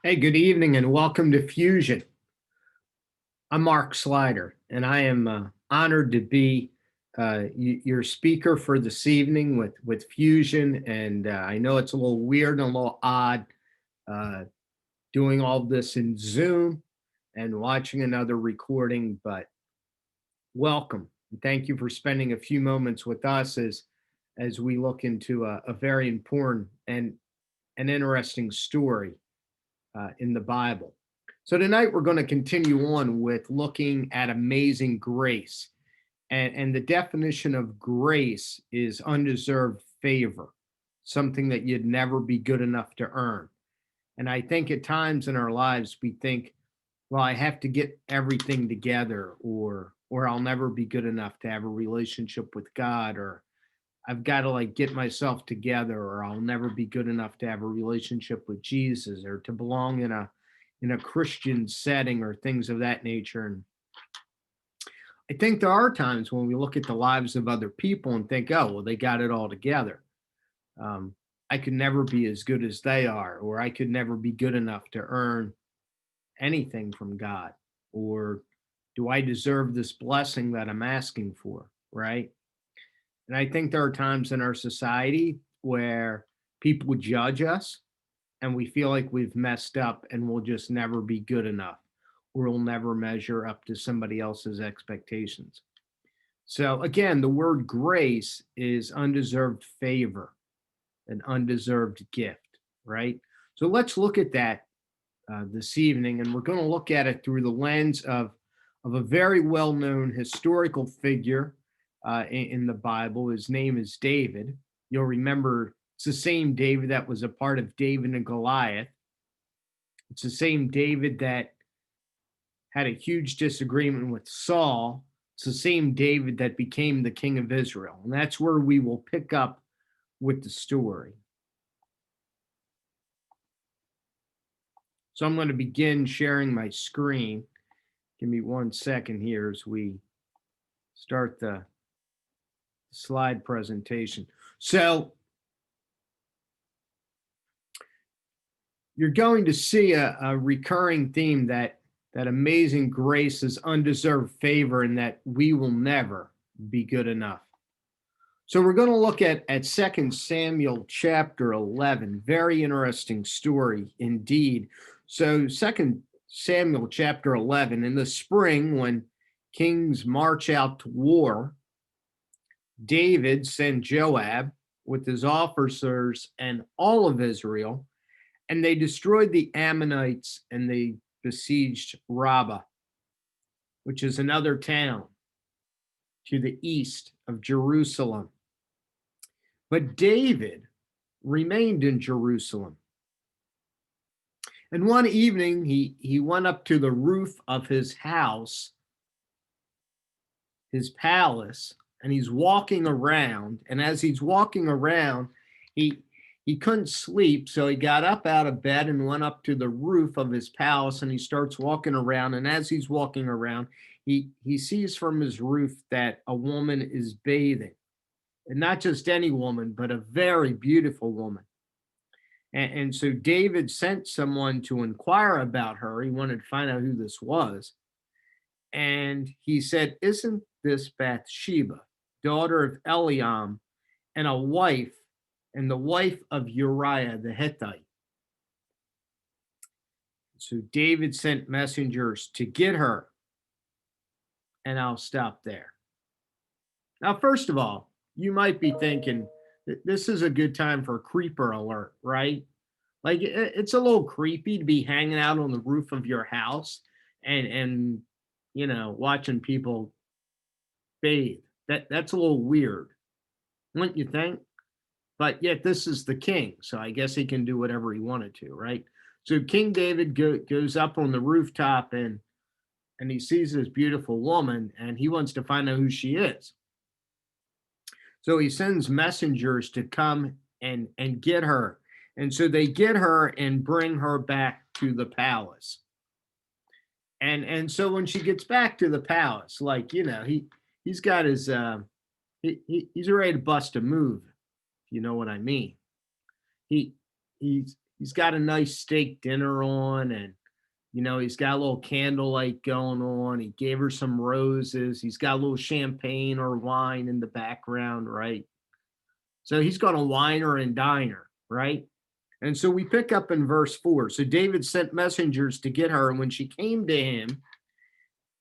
Hey, good evening and welcome to Fusion. I'm Mark Slider, and I am honored to be your speaker for this evening with Fusion. And I know it's a little weird and a little odd uh, doing all this in Zoom and watching another recording, but welcome. And thank you for spending a few moments with us as we look into a very important and an interesting story in the Bible. So tonight we're going to continue on with looking at amazing grace. And the definition of grace is undeserved favor, something that you'd never be good enough to earn. And I think at times in our lives we think, well, I have to get everything together, or I'll never be good enough to have a relationship with God, or I've got to like get myself together, or I'll never be good enough to have a relationship with Jesus, or to belong in a Christian setting, or things of that nature. And I think there are times when we look at the lives of other people and think, oh, well, they got it all together. Um, I could never be as good as they are, or I could never be good enough to earn anything from God, or do I deserve this blessing that I'm asking for, right? And I think there are times in our society where people judge us and we feel like we've messed up and we'll just never be good enough, or we'll never measure up to somebody else's expectations. So, again, the word grace is undeserved favor, an undeserved gift, right? So, let's look at that this evening, and we're going to look at it through the lens of a very well known historical figure in the Bible. His name is David. You'll remember it's the same David that was a part of David and Goliath. It's the same David that had a huge disagreement with Saul. It's the same David that became the king of Israel. And that's where we will pick up with the story. So I'm going to begin sharing my screen. Give me 1 second here as we start the slide presentation. So you're going to see a recurring theme that amazing grace is undeserved favor, and that we will never be good enough. So we're going to look at 2 Samuel chapter 11. Very interesting story indeed. So 2 Samuel chapter 11, in the spring when kings march out to war, David sent Joab with his officers and all of Israel, and they destroyed the Ammonites and they besieged Rabbah, which is another town to the east of Jerusalem. But David remained in Jerusalem. And one evening he went up to the roof of his house, his palace, and he's walking around. And as he's walking around, he couldn't sleep, so he got up out of bed and went up to the roof of his palace, and he starts walking around. And as he's walking around, he sees from his roof that a woman is bathing, and not just any woman, but a very beautiful woman. And so David sent someone to inquire about her. He wanted to find out who this was. And he said, "Isn't this Bathsheba, daughter of Eliam, and the wife of Uriah the Hittite?" So David sent messengers to get her. And I'll stop there. Now, first of all, you might be thinking, this is a good time for a creeper alert, right? Like, it's a little creepy to be hanging out on the roof of your house and watching people bathe. That's a little weird, wouldn't you think? But yet this is the king, so I guess he can do whatever he wanted to, right? So King David goes up on the rooftop, and he sees this beautiful woman, and he wants to find out who she is. So he sends messengers to come and get her. And so they get her and bring her back to the palace. And so when she gets back to the palace, like, he's got his he's ready to bust a move, if you know what I mean. He's he's got a nice steak dinner on, and he's got a little candlelight going on. He gave her some roses. He's got a little champagne or wine in the background, right? So he's going to wine her and dine her, right? And so we pick up in verse 4. So David sent messengers to get her, and when she came to him,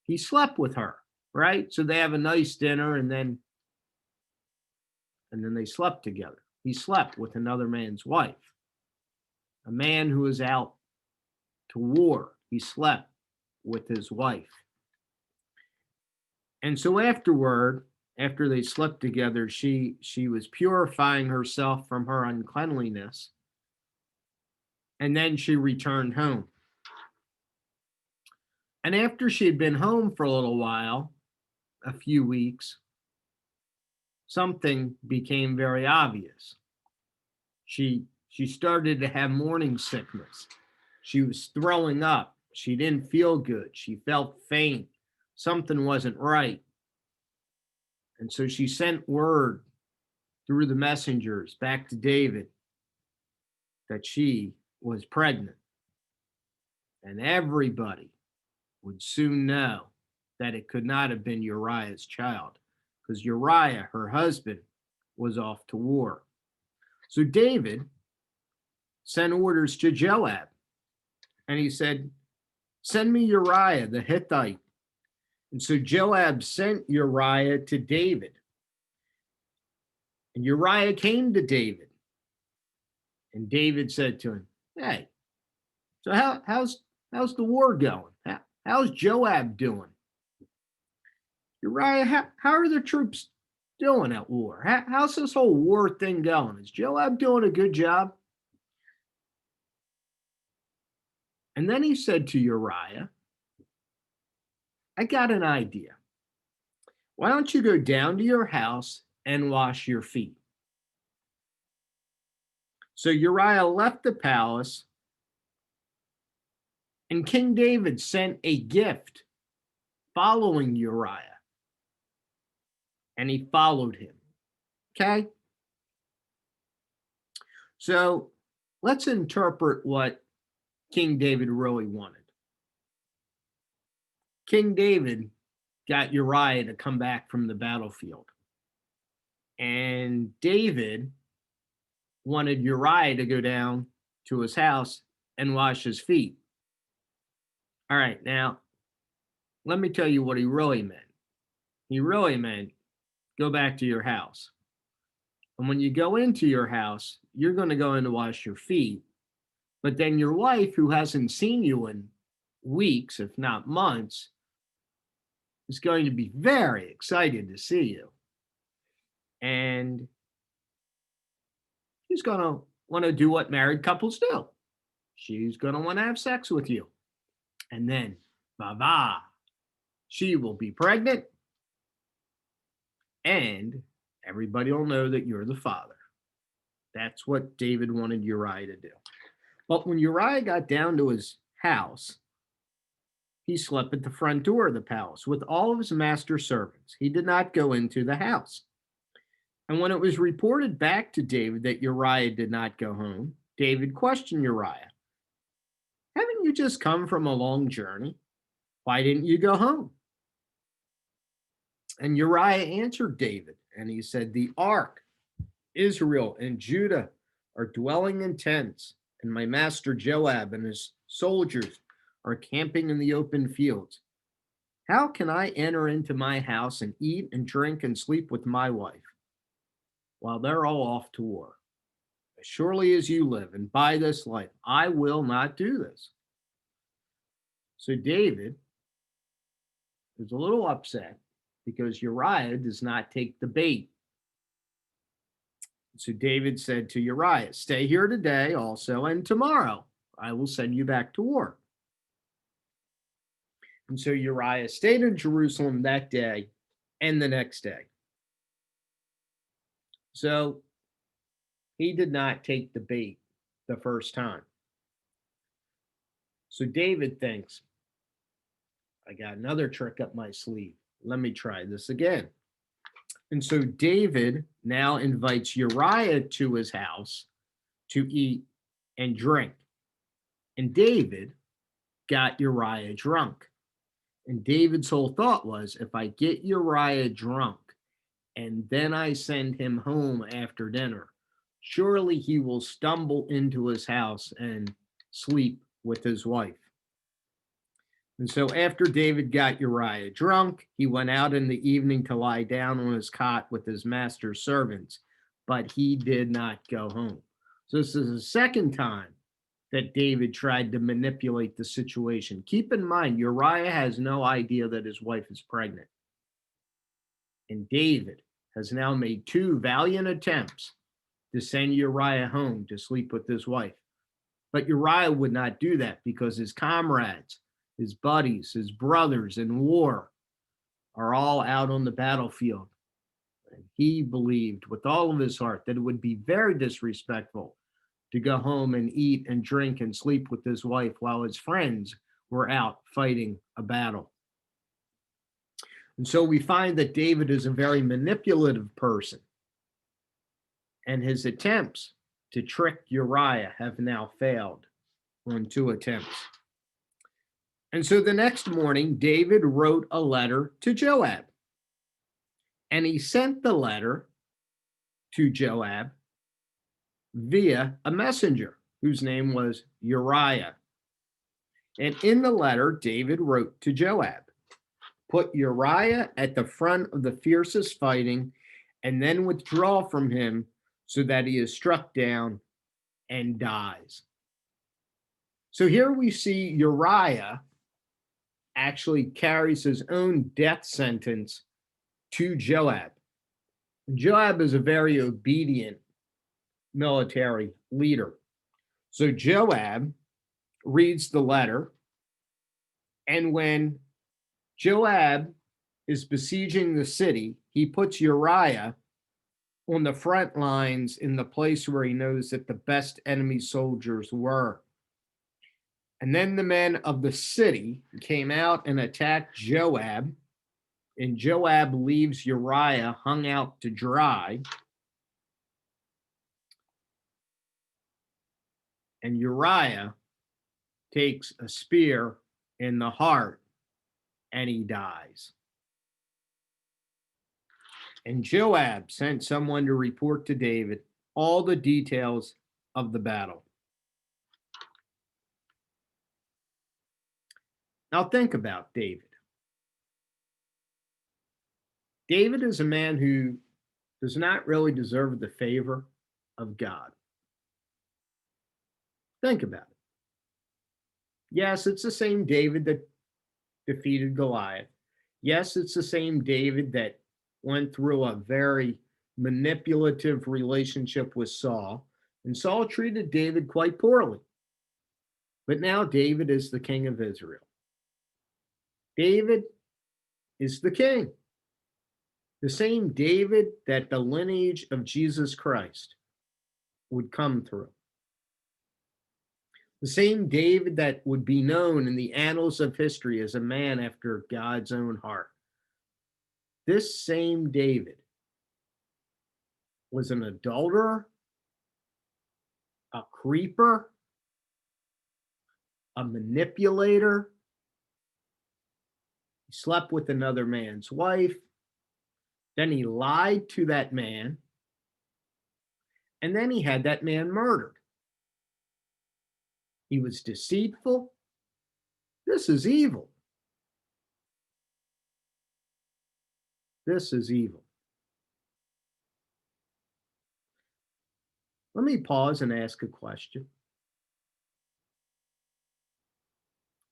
he slept with her, right? So they have a nice dinner, and then they slept together. He slept with another man's wife. A man who was out to war, he slept with his wife. And so afterward, after they slept together, she was purifying herself from her uncleanliness, and then she returned home. And after she had been home for a little while, a few weeks, something became very obvious. She started to have morning sickness. She was throwing up. She didn't feel good. She felt faint. Something wasn't right. And so she sent word through the messengers back to David that she was pregnant. And everybody would soon know that it could not have been Uriah's child, because Uriah, her husband, was off to war. So David sent orders to Joab, and he said, "Send me Uriah the Hittite." And so Joab sent Uriah to David. And Uriah came to David. And David said to him, "Hey, so how's the war going? How's Joab doing? Uriah, how are the troops doing at war? How's this whole war thing going? Is Joab doing a good job?" And then he said to Uriah, "I got an idea. Why don't you go down to your house and wash your feet?" So Uriah left the palace, and King David sent a gift following Uriah, and he followed him. Okay? So let's interpret what King David really wanted. King David got Uriah to come back from the battlefield. And David wanted Uriah to go down to his house and wash his feet. All right, now, let me tell you what he really meant. He really meant go back to your house. And when you go into your house, you're going to go in to wash your feet. But then your wife, who hasn't seen you in weeks, if not months, is going to be very excited to see you. And she's going to want to do what married couples do. She's going to want to have sex with you. And then, bye-bye, she will be pregnant. And everybody will know that you're the father. That's what David wanted Uriah to do. But when Uriah got down to his house, he slept at the front door of the palace with all of his master's servants. He did not go into the house. And when it was reported back to David that Uriah did not go home, David questioned Uriah, "Haven't you just come from a long journey? Why didn't you go home?" And Uriah answered David, and he said, "The ark, Israel, and Judah are dwelling in tents, and my master Joab and his soldiers are camping in the open fields. How can I enter into my house and eat and drink and sleep with my wife while they're all off to war? As surely as you live and by this life, I will not do this." So David is a little upset because Uriah does not take the bait. So David said to Uriah, "Stay here today also, and tomorrow I will send you back to war." And so Uriah stayed in Jerusalem that day and the next day. So he did not take the bait the first time. So David thinks, I got another trick up my sleeve. Let me try this again. And so David now invites Uriah to his house to eat and drink. And David got Uriah drunk. And David's whole thought was, if I get Uriah drunk and then I send him home after dinner, surely he will stumble into his house and sleep with his wife. And so after David got Uriah drunk, he went out in the evening to lie down on his cot with his master's servants, but he did not go home. So this is the second time that David tried to manipulate the situation. Keep in mind, Uriah has no idea that his wife is pregnant. And David has now made two valiant attempts to send Uriah home to sleep with his wife. But Uriah would not do that because his comrades, his buddies, his brothers in war are all out on the battlefield. And he believed with all of his heart that it would be very disrespectful to go home and eat and drink and sleep with his wife while his friends were out fighting a battle. And so we find that David is a very manipulative person. And his attempts to trick Uriah have now failed on two attempts. And so the next morning, David wrote a letter to Joab. And he sent the letter to Joab via a messenger whose name was Uriah. And in the letter, David wrote to Joab, put Uriah at the front of the fiercest fighting and then withdraw from him so that he is struck down and dies. So here we see Uriah actually carries his own death sentence to Joab. Joab is a very obedient military leader. So Joab reads the letter, and when Joab is besieging the city, he puts Uriah on the front lines in the place where he knows that the best enemy soldiers were. And then the men of the city came out and attacked Joab, and Joab leaves Uriah hung out to dry. And Uriah takes a spear in the heart and he dies. And Joab sent someone to report to David all the details of the battle. Now think about David. David is a man who does not really deserve the favor of God. Think about it. Yes, it's the same David that defeated Goliath. Yes, it's the same David that went through a very manipulative relationship with Saul, and Saul treated David quite poorly. But now David is the king of Israel. David is the king. The same David that the lineage of Jesus Christ would come through. The same David that would be known in the annals of history as a man after God's own heart. This same David was an adulterer, a creeper, a manipulator. He slept with another man's wife. Then he lied to that man. And then he had that man murdered. He was deceitful. This is evil. This is evil. Let me pause and ask a question.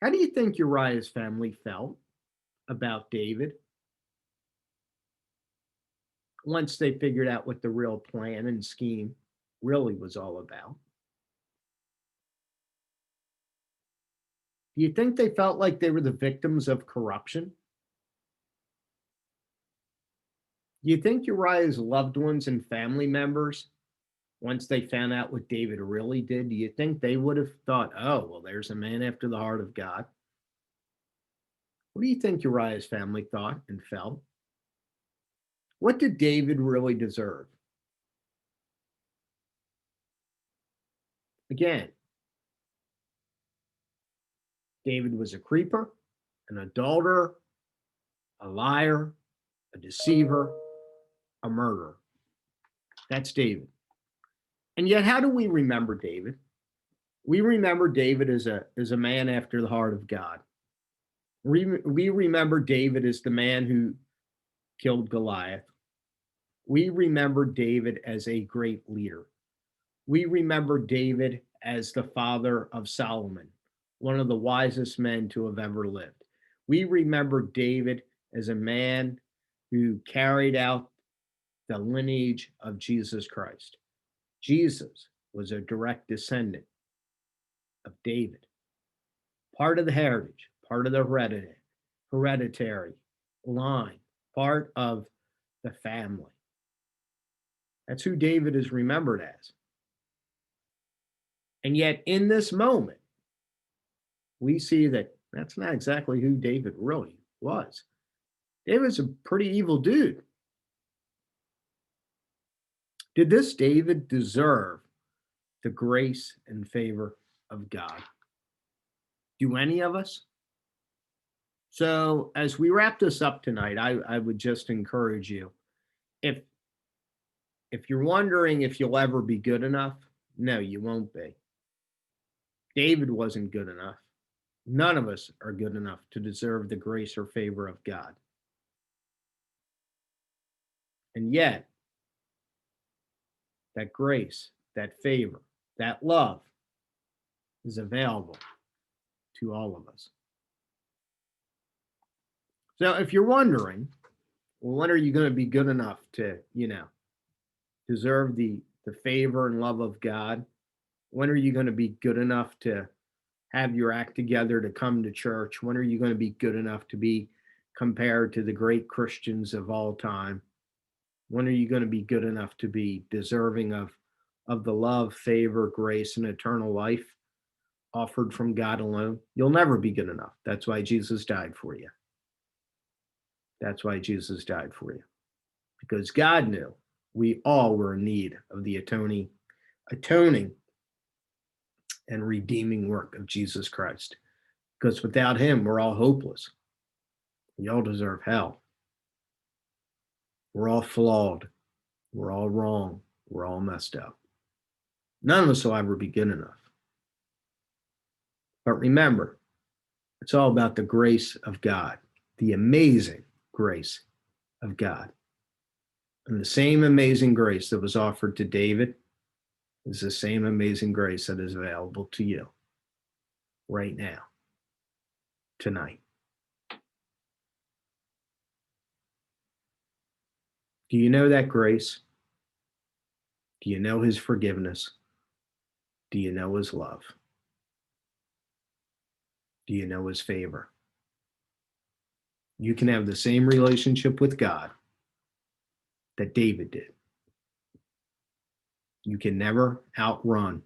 How do you think Uriah's family felt about David once they figured out what the real plan and scheme really was all about? Do you think they felt like they were the victims of corruption? Do you think Uriah's loved ones and family members, once they found out what David really did, do you think they would have thought, oh, well, there's a man after the heart of God? What do you think Uriah's family thought and felt? What did David really deserve? Again, David was a creeper, an adulterer, a liar, a deceiver, a murderer. That's David. And yet, how do we remember David? We remember David as a man after the heart of God. We remember David as the man who killed Goliath. We remember David as a great leader. We remember David as the father of Solomon, one of the wisest men to have ever lived. We remember David as a man who carried out the lineage of Jesus Christ. Jesus was a direct descendant of David, part of the heritage, part of the hereditary line, part of the family. That's who David is remembered as. And yet, in this moment, we see that that's not exactly who David really was. David's a pretty evil dude. Did this David deserve the grace and favor of God? Do any of us? So, as we wrap this up tonight, I would just encourage you, if you're wondering if you'll ever be good enough, no, you won't be. David wasn't good enough. None of us are good enough to deserve the grace or favor of God. And yet, that grace, that favor, that love is available to all of us. So if you're wondering, well, when are you going to be good enough to, deserve the favor and love of God? When are you going to be good enough to have your act together to come to church? When are you going to be good enough to be compared to the great Christians of all time? When are you going to be good enough to be deserving of the love, favor, grace, and eternal life offered from God alone? You'll never be good enough. That's why Jesus died for you. That's why Jesus died for you. Because God knew we all were in need of the atoning and redeeming work of Jesus Christ. Because without him, we're all hopeless. We all deserve hell. We're all flawed. We're all wrong. We're all messed up. None of us will ever be good enough. But remember, it's all about the grace of God, the amazing grace of God. And the same amazing grace that was offered to David is the same amazing grace that is available to you right now, tonight. Do you know that grace? Do you know his forgiveness? Do you know his love? Do you know his favor? You can have the same relationship with God that David did. You can never outrun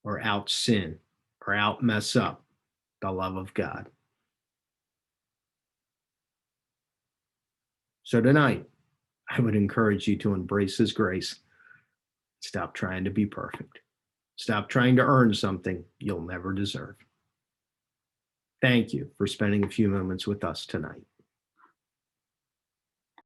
or out sin or out mess up the love of God. So tonight, I would encourage you to embrace his grace. Stop trying to be perfect. Stop trying to earn something you'll never deserve. Thank you for spending a few moments with us tonight.